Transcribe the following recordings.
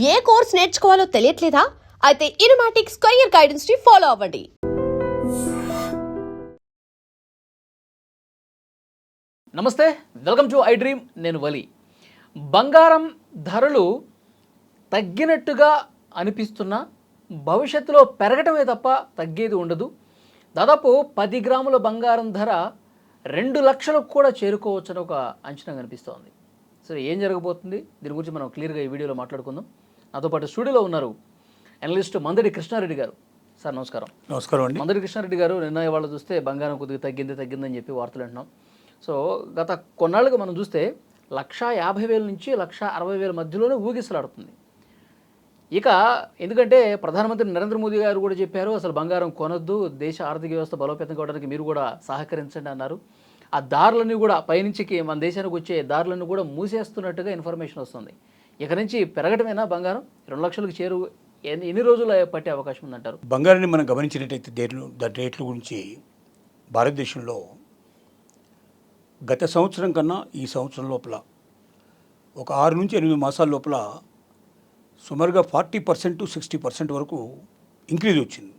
ఏ course నేర్చుకోవాలో తెలియట్లేదా? అయితే ఇనుమాటిక్స్ career guidance ని follow అవ్వండి. నమస్తే, వెల్కమ్ టు ఐ డ్రీమ్. నేను వలి. బంగారం ధరలు తగ్గినట్టుగా అనిపిస్తున్నా భవిష్యత్తులో పెరగటమే తప్ప తగ్గేది ఉండదు. దాదాపు 10 గ్రాముల బంగారం ధర 2 లక్షలకు కూడా చేరుకోవచ్చని ఒక అంచనా కనిపిస్తోంది. సరే, ఏం జరగబోతుంది దీని గురించి మనం క్లియర్గా ఈ వీడియోలో మాట్లాడుకుందాం. నాతో పాటు స్టూడియోలో ఉన్నారు అనలిస్ట్ మందడి కృష్ణారెడ్డి గారు. సార్ నమస్కారం. నమస్కారం అండి. మందడి కృష్ణారెడ్డి గారు, నిన్న ఇవాళ చూస్తే బంగారం కొద్దిగా తగ్గిందని చెప్పి వార్తలు అంటున్నాం. సో గత కొన్నాళ్ళుగా మనం చూస్తే 1,50,000 నుంచి 1,60,000 మధ్యలోనే ఊగిసలాడుతుంది. ఇక ఎందుకంటే ప్రధానమంత్రి నరేంద్ర మోదీ గారు కూడా చెప్పారు, అసలు బంగారం కొనొద్దు, దేశ ఆర్థిక వ్యవస్థ బలోపేతం కావడానికి మీరు కూడా సహకరించండి అన్నారు. ఆ దారులన్నీ కూడా పైనుంచి మన దేశానికి వచ్చే దారులను కూడా మూసేస్తున్నట్టుగా ఇన్ఫర్మేషన్ వస్తుంది. ఇక నుంచి పెరగటమేనా బంగారం? 2 లక్షలకు ఎన్ని రోజులు పట్టే అవకాశం ఉందంటారు? బంగారాన్ని మనం గమనించినట్టయితే దాని రేట్ల గురించి భారతదేశంలో గత సంవత్సరం కన్నా ఈ సంవత్సరం లోపల ఒక 6 నుంచి 8 మాసాల లోపల సుమారుగా 40% to 60% వరకు ఇంక్రీజ్ వచ్చింది.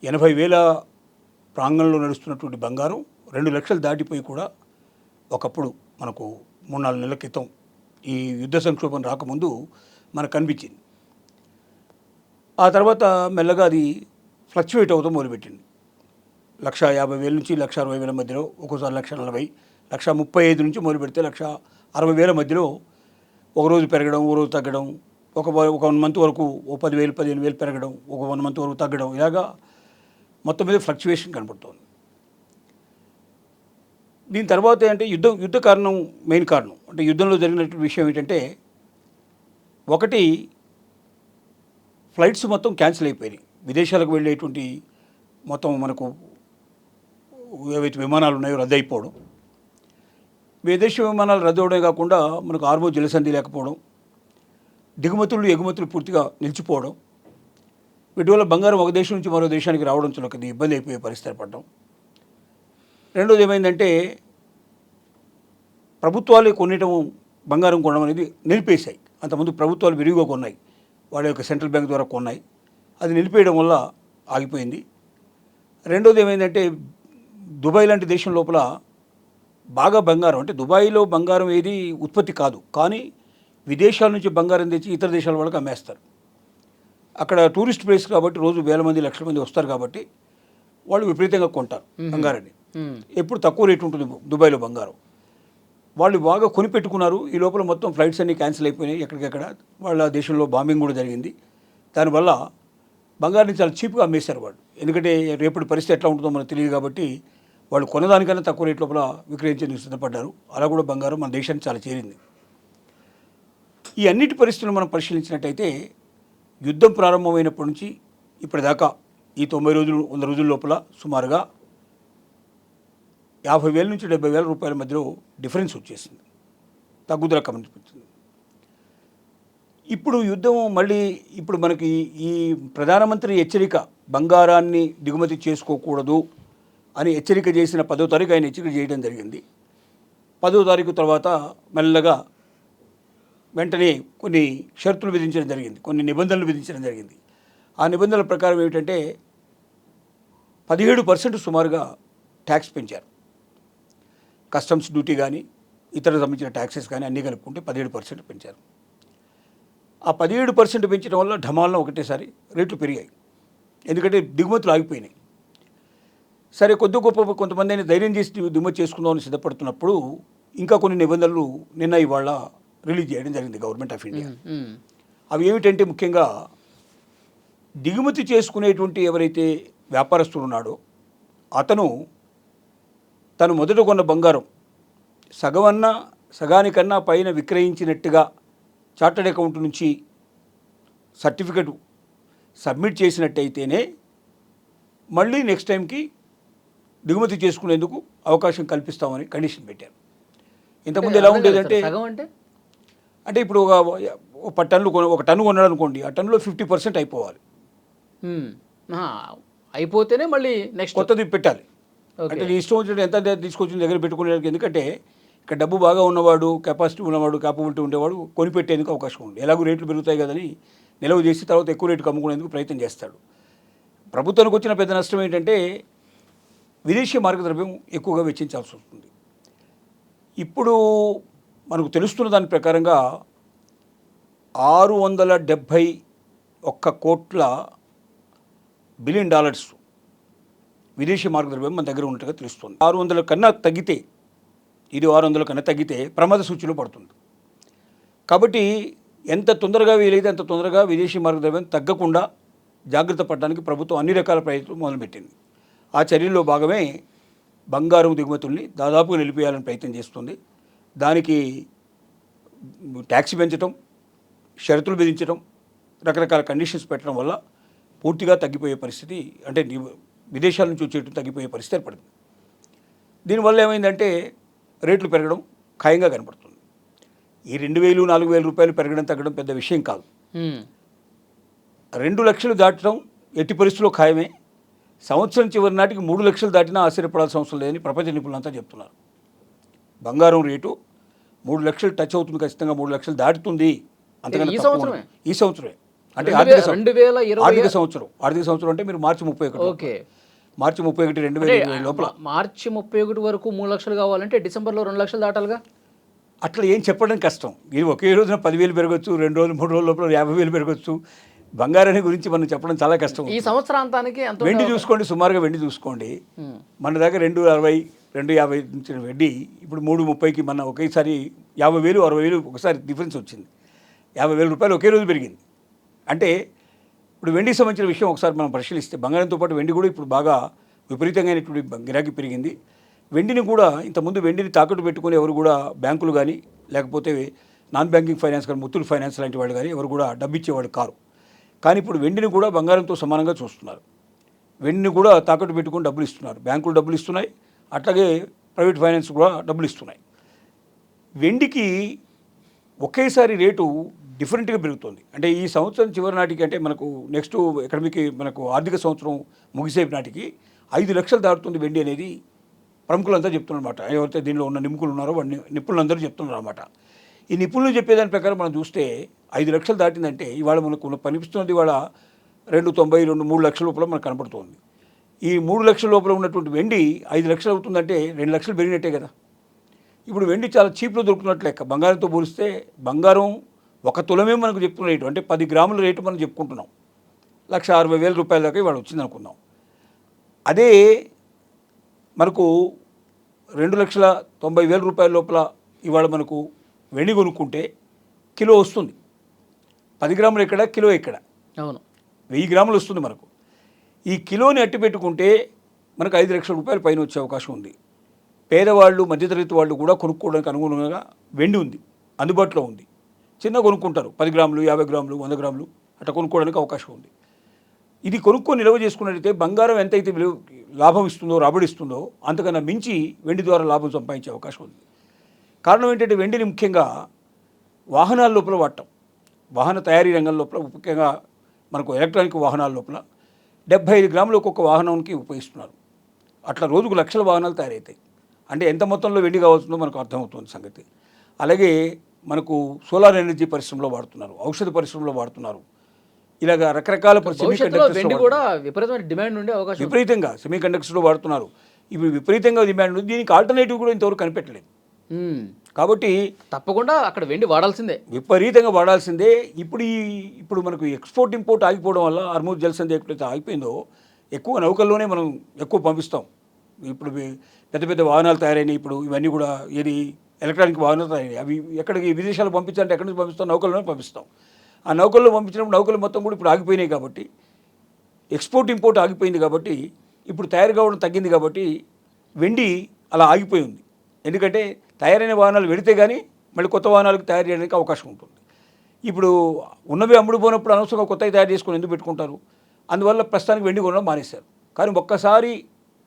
80,000 ప్రాంగణంలో నడుస్తున్నటువంటి బంగారం 2 లక్షలు దాటిపోయి కూడా ఒకప్పుడు మనకు 3-4 నెలల క్రితం ఈ యుద్ధ సంక్షోభం రాకముందు మనకు కనిపించింది. ఆ తర్వాత మెల్లగా అది ఫ్లక్చువేట్ అవుతూ మొదలుపెట్టింది. 1,50,000 నుంచి 1,60,000 మధ్యలో, ఒక్కోసారి 1,40,000, 1,35,000 నుంచి మొదలు పెడితే 1,60,000 మధ్యలో ఒకరోజు పెరగడం, ఓ రోజు తగ్గడం, ఒక 1 మంత్ వరకు ఓ 10,000, 15,000 పెరగడం, ఒక 1 మంత్ వరకు తగ్గడం, ఇలాగా మొత్తం మీద ఫ్లక్చువేషన్ కనపడుతోంది. దీని తర్వాత అంటే యుద్ధ కారణం, మెయిన్ కారణం అంటే యుద్ధంలో జరిగినటువంటి విషయం ఏంటంటే, ఒకటి ఫ్లైట్స్ మొత్తం క్యాన్సిల్ అయిపోయినాయి. విదేశాలకు వెళ్ళేటువంటి మొత్తం మనకు ఏవైతే విమానాలు ఉన్నాయో రద్దు అయిపోవడం, విదేశీ విమానాలు రద్దు అవడమే కాకుండా మనకు హార్మోజ్ జలసంధి లేకపోవడం, దిగుమతులు ఎగుమతులు పూర్తిగా నిలిచిపోవడం, వీటి వల్ల బంగారం ఒక దేశం నుంచి మరో దేశానికి రావడం చాలా కొద్దిగా ఇబ్బంది అయిపోయే పరిస్థితి పడడం. రెండోది ఏమైందంటే, ప్రభుత్వాలు కొనడం, బంగారం కొనడం అనేది నిలిపేశాయి. అంతకుముందు ప్రభుత్వాలు విరివిగా కొన్నాయి, వాళ్ళ యొక్క సెంట్రల్ బ్యాంక్ ద్వారా కొన్నాయి, అది నిలిపేయడం వల్ల ఆగిపోయింది. రెండోది ఏమైందంటే, దుబాయ్ లాంటి దేశం లోపల బాగా బంగారం, అంటే దుబాయ్లో బంగారం ఏది ఉత్పత్తి కాదు, కానీ విదేశాల నుంచి బంగారం తెచ్చి ఇతర దేశాల వాళ్ళకి అమ్మేస్తారు. అక్కడ టూరిస్ట్ ప్లేస్ కాబట్టి రోజు వేల మంది, లక్షల మంది వస్తారు కాబట్టి వాళ్ళు విపరీతంగా కొంటారు బంగారాన్ని. ఎప్పుడు తక్కువ రేటు ఉంటుంది దుబాయ్లో బంగారం. వాళ్ళు బాగా కొనిపెట్టుకున్నారు. ఈ లోపల మొత్తం ఫ్లైట్స్ అన్నీ క్యాన్సిల్ అయిపోయినాయి ఎక్కడికెక్కడ. వాళ్ళ దేశంలో బాంబింగ్ కూడా జరిగింది. దానివల్ల బంగారాన్ని చాలా చీప్గా అమ్మేశారు వాళ్ళు. ఎందుకంటే రేపటి పరిస్థితి ఎట్లా ఉంటుందో మనకు తెలియదు కాబట్టి వాళ్ళు కొనదానికన్నా తక్కువ రేట్ లోపల విక్రయించేందుకు సిద్ధపడ్డారు. అలా కూడా బంగారం మన దేశానికి చాలా చేరింది. ఈ అన్నిటి పరిస్థితులను మనం పరిశీలించినట్టయితే, యుద్ధం ప్రారంభమైనప్పటి నుంచి ఇప్పటిదాకా ఈ 90 రోజులు 100 రోజుల లోపల సుమారుగా 50,000 నుంచి 70,000 రూపాయల మధ్యలో డిఫరెన్స్ వచ్చేసింది, తగ్గుదల కనిపిస్తుంది. ఇప్పుడు యుద్ధం మళ్ళీ ఇప్పుడు మనకి ఈ ప్రధానమంత్రి హెచ్చరిక, బంగారాన్ని దిగుమతి చేసుకోకూడదు అని హెచ్చరిక చేసిన 10వ తారీఖు ఆయన హెచ్చరిక చేయడం జరిగింది. 10వ తారీఖు తర్వాత మెల్లగా వెంటనే కొన్ని షరతులు విధించడం జరిగింది, కొన్ని నిబంధనలు విధించడం జరిగింది. ఆ నిబంధనల ప్రకారం ఏమిటంటే 17% సుమారుగా ట్యాక్స్ పెంచారు. కస్టమ్స్ డ్యూటీ కానీ ఇతర సంబంధించిన ట్యాక్సెస్ కానీ అన్నీ కలుపుకుంటే 17% పెంచారు. ఆ 17% పెంచడం వల్ల ఢమాలను ఒకటేసారి రేట్లు పెరిగాయి. ఎందుకంటే దిగుమతులు ఆగిపోయినాయి. సరే, కొద్ది గొప్ప కొంతమంది అయినా ధైర్యం చేసి దిగుమతి చేసుకుందామని సిద్ధపడుతున్నప్పుడు ఇంకా కొన్ని నిబంధనలు నిన్న ఇవాళ రిలీజ్ చేయడం జరిగింది గవర్నమెంట్ ఆఫ్ ఇండియా. అవి ఏమిటంటే, ముఖ్యంగా దిగుమతి చేసుకునేటువంటి ఎవరైతే వ్యాపారస్తుడు ఉన్నాడో అతను తను మొదట కొన్న బంగారం సగానికన్నా పైన విక్రయించినట్టుగా చార్టర్డ్ అకౌంట్ నుంచి సర్టిఫికెట్ సబ్మిట్ చేసినట్టయితేనే మళ్ళీ నెక్స్ట్ టైంకి దిగుమతి చేసుకునేందుకు అవకాశం కల్పిస్తామని కండిషన్ పెట్టారు. ఇంతకుముందు ఎలా ఉండేదంటే, అంటే ఇప్పుడు ఒక టన్ను కొన్నాడు అనుకోండి, ఆ టన్నులో 50% అయిపోవాలి, అయిపోతేనే మళ్ళీ నెక్స్ట్ కొత్తది పెట్టాలి. అంటే నీ ఇష్టం వచ్చినట్టు ఎంత తీసుకొచ్చిన దగ్గర పెట్టుకునేదానికి. ఎందుకంటే ఇక్కడ డబ్బు బాగా ఉన్నవాడు, కెపాసిటీ ఉన్నవాడు, క్యాపబిలిటీ ఉండేవాడు కొనిపెట్టేందుకు అవకాశం ఉంది. ఎలాగో రేట్లు పెరుగుతాయి కదని నిల్వ చేసి తర్వాత ఎక్కువ రేటుకు అమ్ముకునేందుకు ప్రయత్నం చేస్తాడు. ప్రభుత్వానికి వచ్చిన పెద్ద నష్టం ఏంటంటే విదేశీ మార్గద్రవ్యం ఎక్కువగా వెచ్చించాల్సి వస్తుంది. ఇప్పుడు మనకు తెలుస్తున్న దాని ప్రకారంగా 671 కోట్ల బిలియన్ డాలర్స్ విదేశీ మార్గద్రవ్యం మన దగ్గర ఉన్నట్టుగా తెలుస్తుంది. 600 కన్నా తగ్గితే, ఇది 600 కన్నా తగ్గితే ప్రమాద సూచిలో పడుతుంది. కాబట్టి ఎంత తొందరగా వీలైతే అంత తొందరగా విదేశీ మార్గద్రవ్యం తగ్గకుండా జాగ్రత్త పడడానికి ప్రభుత్వం అన్ని రకాల ప్రయత్నాలు మొదలుపెట్టింది. ఆ చర్యల్లో భాగమే బంగారం దిగుమతుల్ని దాదాపుగా నిలిపేయాలని ప్రయత్నం చేస్తుంది. దానికి ట్యాక్స్ పెంచడం, షరతులు విధించడం, రకరకాల కండిషన్స్ పెట్టడం వల్ల పూర్తిగా తగ్గిపోయే పరిస్థితి, అంటే విదేశాల నుంచి వచ్చేట్టు తగ్గిపోయే పరిస్థితి ఏర్పడింది. దీనివల్ల ఏమైందంటే రేట్లు పెరగడం ఖాయంగా కనపడుతుంది. ఈ 2,000-4,000 రూపాయలు పెరగడం తగ్గడం పెద్ద విషయం కాదు. 2 లక్షలు దాటడం ఎట్టి పరిస్థితుల్లో ఖాయమే. సంవత్సరం చివరి నాటికి 3 లక్షలు దాటినా ఆశ్చర్యపడాల్సిన అవసరం లేదని ప్రపంచ నిపుణులంతా చెప్తున్నారు. బంగారం రేటు 3 లక్షలు టచ్ అవుతుంది, ఖచ్చితంగా 3 లక్షలు దాటుతుంది. అంతకన్నా ఈ సంవత్సరమే అంటే ఆర్థిక సంవత్సరం అంటే మీరు మార్చి 31 మార్చి 31 2020 లోపల మార్చి 31 వరకు 3 లక్షలు కావాలంటే డిసెంబర్లో 2 లక్షలు దాటాలిగా. అట్లా ఏం చెప్పడం కష్టం. ఇది ఒకే రోజున 10,000 పెరగచ్చు, 2 రోజులు 3 రోజుల లోపల 50,000 పెరగచ్చు. బంగారాన్ని గురించి మనం చెప్పడం చాలా కష్టం. ఈ సంవత్సరాంతానికి వెండి చూసుకోండి, సుమారుగా వెండి చూసుకోండి. మన దగ్గర 2,60, 2,50 నుంచి వెండి ఇప్పుడు 3,30కి మన ఒకేసారి 50,000, 60,000 ఒకసారి డిఫరెన్స్ వచ్చింది. 50,000 రూపాయలు ఒకే రోజు పెరిగింది. అంటే ఇప్పుడు వెండికి సంబంధించిన విషయం ఒకసారి మనం పరిశీలిస్తే బంగారంతో పాటు వెండి కూడా ఇప్పుడు బాగా విపరీతంగా గిరాకీ పెరిగింది. వెండిని కూడా ఇంతకుముందు వెండిని తాకట్టు పెట్టుకుని ఎవరు కూడా బ్యాంకులు కానీ లేకపోతే నాన్ బ్యాంకింగ్ ఫైనాన్స్ కానీ ముత్తూట్ ఫైనాన్స్ లాంటి వాళ్ళు కానీ ఎవరు కూడా డబ్బు ఇచ్చేవాడు కారు. కానీ ఇప్పుడు వెండిని కూడా బంగారంతో సమానంగా చూస్తున్నారు. వెండిని కూడా తాకట్టు పెట్టుకుని డబ్బులు ఇస్తున్నారు. బ్యాంకులు డబ్బులు ఇస్తున్నాయి, అట్లాగే ప్రైవేట్ ఫైనాన్స్ కూడా డబ్బులు ఇస్తున్నాయి. వెండికి ఒకేసారి రేటు డిఫరెంట్గా పెరుగుతుంది. అంటే ఈ సంవత్సరం చివరి నాటికి, అంటే మనకు నెక్స్ట్ ఎకడమిక్ మనకు ఆర్థిక సంవత్సరం ముగిసే నాటికి 5 లక్షలు దాటుతుంది వెండి అనేది ప్రముఖులంతా చెప్తున్నారన్నమాట. ఎవరైతే దీనిలో ఉన్న నిపుణులు ఉన్నారో నిపుణులందరూ చెప్తున్నారు అన్నమాట. ఈ నిపుణులు చెప్పేదాని ప్రకారం మనం చూస్తే 5 లక్షలు దాటిందంటే ఇవాళ మనకు కనిపిస్తున్నది ఇవాళ 290, 3 లక్షల లోపల మనకు కనపడుతుంది. ఈ 3 లక్షల లోపల ఉన్నటువంటి వెండి 5 లక్షలు అవుతుందంటే 2 లక్షలు పెరిగినట్టే కదా. ఇప్పుడు వెండి చాలా చీప్లో దొరుకుతున్నట్లు లెక్క. బంగారంతో పోలిస్తే బంగారం 1 తులమే మనకు చెప్తున్న రేటు, అంటే 10 గ్రాముల రేటు మనం చెప్పుకుంటున్నాం. 1,60,000 రూపాయల దాకా ఇవాళ వచ్చింది అనుకుందాం. అదే మనకు 2,90,000 రూపాయల లోపల ఇవాళ మనకు వెండి కొనుక్కుంటే కిలో వస్తుంది. 10 గ్రాములు ఎక్కడ, కిలో ఎక్కడ? అవును, 1000 గ్రాములు వస్తుంది మనకు. ఈ కిలోని అట్టి పెట్టుకుంటే మనకు 5 లక్షల రూపాయలు పైన వచ్చే అవకాశం ఉంది. పేదవాళ్ళు, మధ్యతరగతి వాళ్ళు కూడా కొనుక్కోవడానికి అనుగుణంగా వెండి ఉంది, అందుబాటులో ఉంది. చిన్న కొనుక్కుంటారు, 10 గ్రాములు, 50 గ్రాములు, 100 గ్రాములు అట్లా కొనుక్కోవడానికి అవకాశం ఉంది. ఇది కొనుక్కొని నిల్వ చేసుకున్నట్టయితే బంగారం ఎంతైతే లాభం ఇస్తుందో, రాబడి ఇస్తుందో అంతకన్నా మించి వెండి ద్వారా లాభం సంపాదించే అవకాశం ఉంది. కారణం ఏంటంటే వెండిని ముఖ్యంగా వాహనాల లోపల వాడటం, వాహన తయారీ రంగం లోపల, ముఖ్యంగా మనకు ఎలక్ట్రానిక్ వాహనాల లోపల 75 గ్రాములు ఒక్కొక్క వాహనానికి ఉపయోగిస్తున్నారు. అట్లా రోజుకు లక్షల వాహనాలు తయారవుతాయి. అంటే ఎంత మొత్తంలో వెండి కావాల్సిందో మనకు అర్థమవుతుంది సంగతి. అలాగే మనకు సోలార్ ఎనర్జీ పరిశ్రమలో వాడుతున్నారు, ఔషధ పరిశ్రమలో వాడుతున్నారు. ఇలాగ రకరకాల విపరీతంగా సెమీ కండక్టర్స్లో వాడుతున్నారు. ఇప్పుడు విపరీతంగా డిమాండ్ ఉంది. దీనికి ఆల్టర్నేటివ్ కూడా ఇంతవరకు కనిపెట్టలేదు. కాబట్టి తప్పకుండా అక్కడ వెండి వాడాల్సిందే, విపరీతంగా వాడాల్సిందే. ఇప్పుడు మనకు ఎక్స్పోర్ట్ ఇంపోర్ట్ ఆగిపోవడం వల్ల హార్మోజ్ జలసంధి ఎప్పుడైతే ఆగిపోయిందో ఎక్కువ నౌకల్లోనే మనం ఎక్కువ పంపిస్తాం. ఇప్పుడు పెద్ద పెద్ద వాహనాలు తయారైనాయి. ఇప్పుడు ఇవన్నీ కూడా ఏది ఎలక్ట్రానిక్ వాహనాలు తయారైనాయి. అవి ఎక్కడికి విదేశాలు పంపించాలంటే ఎక్కడి నుంచి పంపిస్తాం? నౌకల్లోనే పంపిస్తాం. ఆ నౌకల్లో పంపించినప్పుడు నౌకలు మొత్తం కూడా ఇప్పుడు ఆగిపోయినాయి. కాబట్టి ఎక్స్పోర్ట్ ఇంపోర్ట్ ఆగిపోయింది. కాబట్టి ఇప్పుడు తయారు కావడం తగ్గింది. కాబట్టి వెండి అలా ఆగిపోయి ఉంది. ఎందుకంటే తయారైన వాహనాలు వెడితే కానీ మళ్ళీ కొత్త వాహనాలకు తయారు చేయడానికి అవకాశం ఉంటుంది. ఇప్పుడు ఉన్నవి అమ్ముడుపోయినప్పుడు అనవసరంగా కొత్తవి తయారు చేసుకొని ఎందుకు పెట్టుకుంటారు? అందువల్ల ప్రస్తుతానికి వెండి కొనడం మానేశారు. కానీ ఒక్కసారి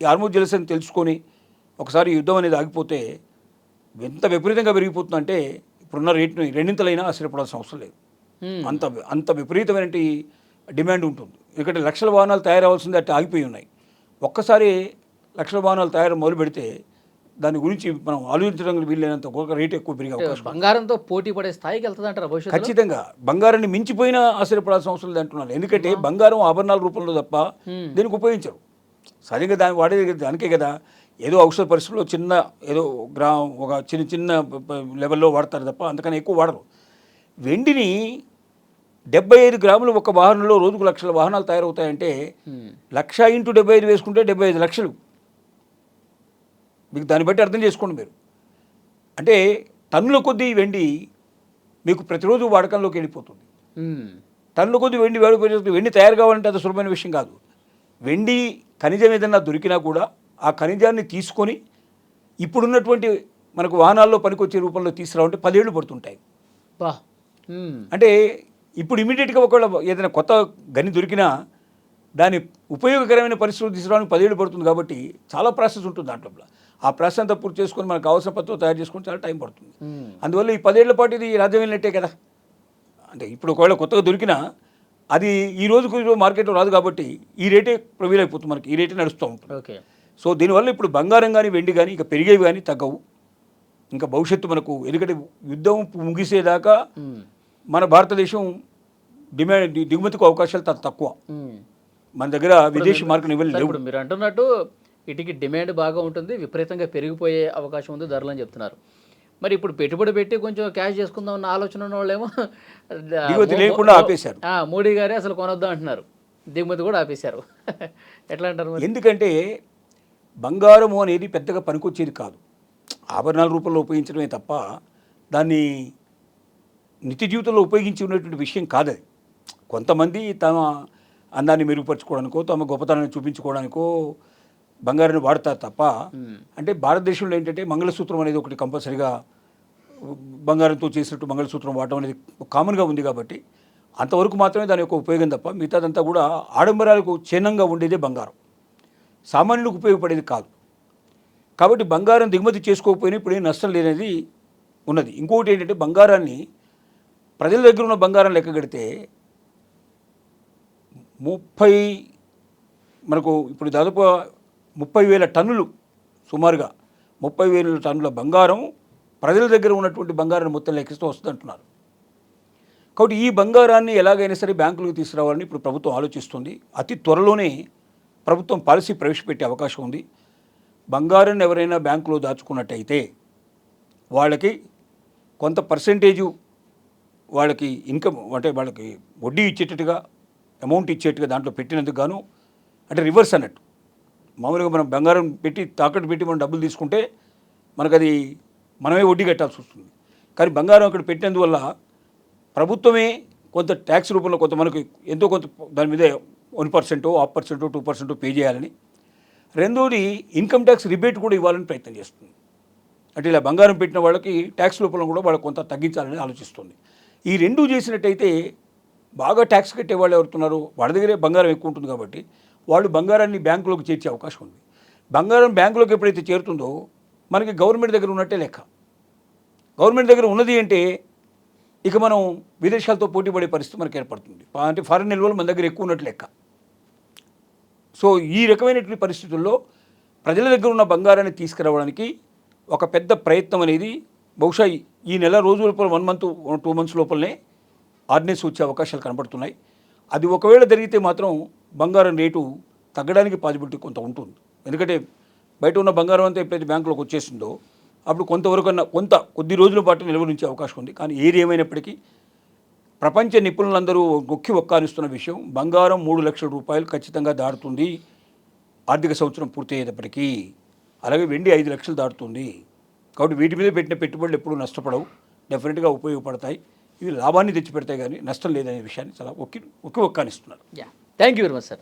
ఈ హార్మోజ్ జలసంధి తెలుసుకొని ఒకసారి యుద్ధం అనేది ఆగిపోతే ఎంత విపరీతంగా పెరిగిపోతుందంటే ఇప్పుడున్న రేటుని రెండింతలైనా ఆశ్చర్యపడాల్సిన అవసరం లేదు. అంత విపరీతమైన డిమాండ్ ఉంటుంది. ఎందుకంటే లక్షల వాహనాలు తయారవలసింది అట్లా ఆగిపోయి ఉన్నాయి. ఒక్కసారి లక్షల వాహనాలు తయారు మొదలు పెడితే దాని గురించి మనం ఆలోచించడానికి వీలైనంత ఒక రేటు ఎక్కువ పెరిగే అవకాశం ఉంది. బంగారంతో పోటీ పడే స్థాయికి వెళ్తుంది అంటారా భవిష్యత్తు? ఖచ్చితంగా బంగారాన్ని మించిపోయినా ఆశ్చర్యపడాల్సిన అవసరం లేదు అంటున్నాను. ఎందుకంటే బంగారం ఆభరణాల రూపంలో తప్ప దీనికి ఉపయోగించరు. సరిగ్గా దాన్ని వాడేది దానికే కదా. ఏదో ఔషధ పరిస్థితుల్లో చిన్న ఏదో ఒక చిన్న లెవెల్లో వాడతారు తప్ప అంతకన్నా ఎక్కువ వాడరు. వెండిని 75 గ్రాములు ఒక వాహనంలో రోజుకు లక్షల వాహనాలు తయారవుతాయంటే 1,00,000 × 75 వేసుకుంటే 75 లక్షలు. మీకు దాన్ని బట్టి అర్థం చేసుకోండి మీరు. అంటే టన్నుల కొద్దీ వెండి మీకు ప్రతిరోజు వాడకంలోకి వెళ్ళిపోతుంది. టన్నుల కొద్దీ వెండి తయారు కావాలంటే అది సులభమైన విషయం కాదు. వెండి ఖనిజం ఏదన్నా దొరికినా కూడా ఆ ఖనిజాన్ని తీసుకొని ఇప్పుడున్నటువంటి మనకు వాహనాల్లో పనికొచ్చే రూపంలో తీసుకురావాలంటే 10 ఏళ్ళు పడుతుంటాయి. అంటే ఇప్పుడు ఇమీడియట్గా ఒకవేళ ఏదైనా కొత్త గని దొరికినా దాని ఉపయోగకరమైన పరిస్థితులు తీసుకురావడానికి 10 ఏళ్ళు పడుతుంది. కాబట్టి చాలా ప్రాసెస్ ఉంటుంది దాంట్లో. ఆ ప్రాసెస్ అంతా పూర్తి చేసుకొని మనకు కావాల్సిన పత్రం తయారు చేసుకొని చాలా టైం పడుతుంది. అందువల్ల ఈ 10 ఏళ్ల పాటు ఇది రాజ్యం వెళ్ళినట్టే కదా. అంటే ఇప్పుడు ఒకవేళ కొత్తగా దొరికినా అది ఈ రోజుకు మార్కెట్లో రాదు కాబట్టి ఈ రేటే ప్రొవైల్ అయిపోతుంది, మనకి ఈ రేటే నడుస్తూ ఉంటుంది. ఓకే. సో దీనివల్ల ఇప్పుడు బంగారం కానీ వెండి కానీ ఇక పెరిగేవి కానీ తగ్గవు. ఇంకా భవిష్యత్తు మనకు ఎందుకంటే యుద్ధం ముగిసేదాకా మన భారతదేశం దిగుమతికి అవకాశాలు తక్కువ. మన దగ్గర విదేశీ మార్కెట్ ఇవ్వలేదు. ఇప్పుడు మీరు అంటున్నట్టు వీటికి డిమాండ్ బాగా ఉంటుంది, విపరీతంగా పెరిగిపోయే అవకాశం ఉంది ధరలు అని చెప్తున్నారు. మరి ఇప్పుడు పెట్టుబడి పెట్టి కొంచెం క్యాష్ చేసుకుందాం అన్న ఆలోచన ఉన్న వాళ్ళేమో దిగుమతి లేకుండా ఆపేశారు. మోడీ గారే అసలు కొనొద్దాం అంటున్నారు, దిగుమతి కూడా ఆపేశారు. ఎట్లా అంటారు? ఎందుకంటే బంగారము అనేది పెద్దగా పనికొచ్చేది కాదు, ఆభరణాల రూపంలో ఉపయోగించడమే తప్ప దాన్ని నిత్య జీవితంలో ఉపయోగించి ఉన్నటువంటి విషయం కాదు అది. కొంతమంది తమ అందాన్ని మెరుగుపరచుకోవడానికో తమ గొప్పతనాన్ని చూపించుకోవడానికో బంగారాన్ని వాడతారు తప్ప, అంటే భారతదేశంలో ఏంటంటే మంగళసూత్రం అనేది ఒకటి కంపల్సరీగా బంగారంతో చేసినట్టు మంగళసూత్రం వాడటం అనేది కామన్గా ఉంది కాబట్టి అంతవరకు మాత్రమే దాని యొక్క ఉపయోగం తప్ప మిగతాదంతా కూడా ఆడంబరాలకు చిహ్నంగా ఉండేదే బంగారం, సామాన్యులకు ఉపయోగపడేది కాదు. కాబట్టి బంగారం దిగుమతి చేసుకోకపోయినా ఇప్పుడు ఏం నష్టం లేనిది ఉన్నది. ఇంకొకటి ఏంటంటే బంగారాన్ని ప్రజల దగ్గర ఉన్న బంగారం లెక్క కడితే 30 మనకు ఇప్పుడు దాదాపు 30,000 టన్నులు, సుమారుగా 30,000 టన్నుల బంగారం ప్రజల దగ్గర ఉన్నటువంటి బంగారాన్ని మొత్తం లెక్కిస్తూ వస్తుంది అంటున్నారు. కాబట్టి ఈ బంగారాన్ని ఎలాగైనా సరే బ్యాంకులకు తీసుకురావాలని ఇప్పుడు ప్రభుత్వం ఆలోచిస్తుంది. అతి త్వరలోనే ప్రభుత్వం పాలసీ ప్రవేశపెట్టే అవకాశం ఉంది. బంగారాన్ని ఎవరైనా బ్యాంకులో దాచుకున్నట్టయితే వాళ్ళకి కొంత పర్సెంటేజు వాళ్ళకి ఇన్కమ్ అంటే వాళ్ళకి వడ్డీ ఇచ్చేటట్టుగా అమౌంట్ ఇచ్చేట్టుగా దాంట్లో పెట్టినందుకు గాను, అంటే రివర్స్ అన్నట్టు. మామూలుగా మనం బంగారం పెట్టి తాకట్టు పెట్టి మనం డబ్బులు తీసుకుంటే మనకు అది మనమే వడ్డీ కట్టాల్సి వస్తుంది. కానీ బంగారం అక్కడ పెట్టినందువల్ల ప్రభుత్వమే కొంత ట్యాక్స్ రూపంలో కొంత మనకు ఎంతో కొంత దాని మీద 1%, 1%, 2% పే చేయాలని. రెండోది ఇన్కమ్ ట్యాక్స్ రిబేట్ కూడా ఇవ్వాలని ప్రయత్నం చేస్తుంది. అంటే ఇలా బంగారం పెట్టిన వాళ్ళకి ట్యాక్స్ రూపంలో కూడా వాళ్ళకి కొంత తగ్గించాలని ఆలోచిస్తుంది. ఈ రెండూ చేసినట్టయితే బాగా ట్యాక్స్ కట్టే వాళ్ళు ఎవరుతున్నారో వాళ్ళ దగ్గరే బంగారం ఎక్కువ ఉంటుంది కాబట్టి వాళ్ళు బంగారాన్ని బ్యాంకులోకి చేర్చే అవకాశం ఉంది. బంగారం బ్యాంకులోకి ఎప్పుడైతే చేరుతుందో మనకి గవర్నమెంట్ దగ్గర ఉన్నట్టే లెక్క. గవర్నమెంట్ దగ్గర ఉన్నది అంటే ఇక మనం విదేశాలతో పోటీ పడే పరిస్థితి మనకు ఏర్పడుతుంది. అంటే ఫారిన్ నిల్వలు మన దగ్గర ఎక్కువ ఉన్నట్టు లెక్క. సో ఈ రకమైనటువంటి పరిస్థితుల్లో ప్రజల దగ్గర ఉన్న బంగారాన్ని తీసుకురావడానికి ఒక పెద్ద ప్రయత్నం అనేది బహుశా ఈ నెల రోజుల లోపల 1 month 2 months లోపలనే ఆర్డినెన్స్ వచ్చే అవకాశాలు కనబడుతున్నాయి. అది ఒకవేళ జరిగితే మాత్రం బంగారం రేటు తగ్గడానికి పాసిబిలిటీ కొంత ఉంటుంది. ఎందుకంటే బయట ఉన్న బంగారం అంతా ఎప్పుడైతే బ్యాంకులోకి వచ్చేసిందో అప్పుడు కొంతవరకన్నా కొద్ది రోజుల పాటు నిల్వ ఉంచే అవకాశం ఉంది. కానీ ఏది ఏమైనప్పటికీ ప్రపంచ నిపుణులందరూ నొక్కి ఒక్కానిస్తున్న విషయం, బంగారం 3 లక్షల రూపాయలు ఖచ్చితంగా దాటుతుంది ఆర్థిక సంవత్సరం పూర్తయ్యేటప్పటికీ. అలాగే వెండి 5 లక్షలు దాటుతుంది. కాబట్టి వీటి మీద పెట్టిన పెట్టుబడులు ఎప్పుడూ నష్టపడవు, డెఫినెట్గా ఉపయోగపడతాయి. ఇవి లాభాన్ని తెచ్చిపెడతాయి కానీ నష్టం లేదనే విషయాన్ని చాలా ఒక్కి ఒక్కానిస్తున్నారు. Thank you very much sir.